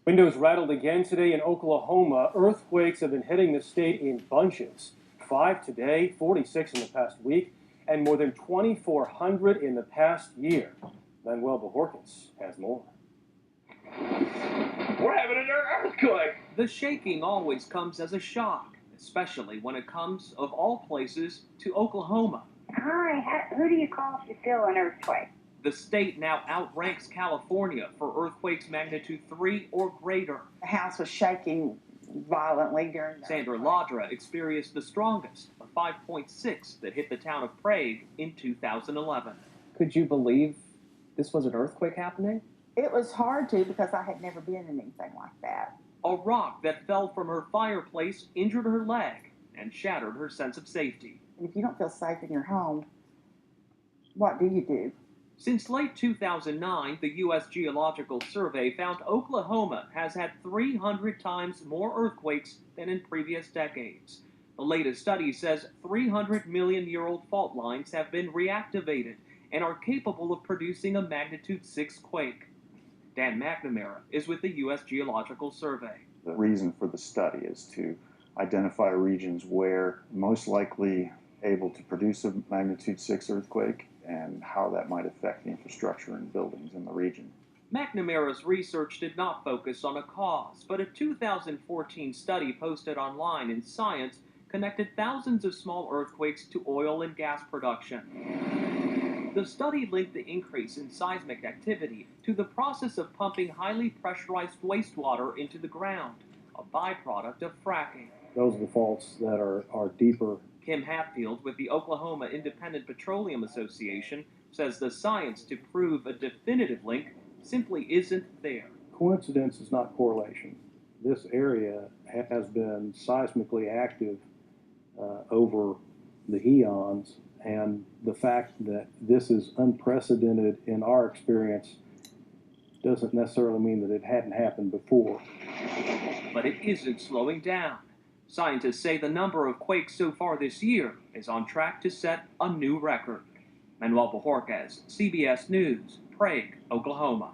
Windows rattled again today in Oklahoma. Earthquakes have been hitting the state in bunches. 5 today, 46 in the past week, and more than 2,400 in the past year. Manuel Bajorquez has more. We're having an earthquake! The shaking always comes as a shock, especially when it comes, of all places, to Oklahoma. Hi, who do you call if you feel an earthquake? The state now outranks California for earthquakes magnitude 3 or greater. The house was shaking violently during the Sandra earthquake. Ladra experienced the strongest, a 5.6 that hit the town of Prague in 2011. Could you believe this was an earthquake happening? It was hard to because I had never been in anything like that. A rock that fell from her fireplace injured her leg and shattered her sense of safety. And if you don't feel safe in your home, what do you do? Since late 2009, the U.S. Geological Survey found Oklahoma has had 300 times more earthquakes than in previous decades. The latest study says 300-million-year-old fault lines have been reactivated and are capable of producing a magnitude 6 quake. Dan McNamara is with the U.S. Geological Survey. The reason for the study is to identify regions where most likely able to produce a magnitude 6 earthquake and how that might affect the infrastructure and buildings in the region. McNamara's research did not focus on a cause, but a 2014 study posted online in Science connected thousands of small earthquakes to oil and gas production. The study linked the increase in seismic activity to the process of pumping highly pressurized wastewater into the ground, a byproduct of fracking. Those are the faults that are deeper. Kim Hatfield with the Oklahoma Independent Petroleum Association says the science to prove a definitive link simply isn't there. Coincidence is not correlation. This area has been seismically active over the eons, and the fact that this is unprecedented in our experience doesn't necessarily mean that it hadn't happened before. But it isn't slowing down. Scientists say the number of quakes so far this year is on track to set a new record. Manuel Bajorquez, CBS News, Prague, Oklahoma.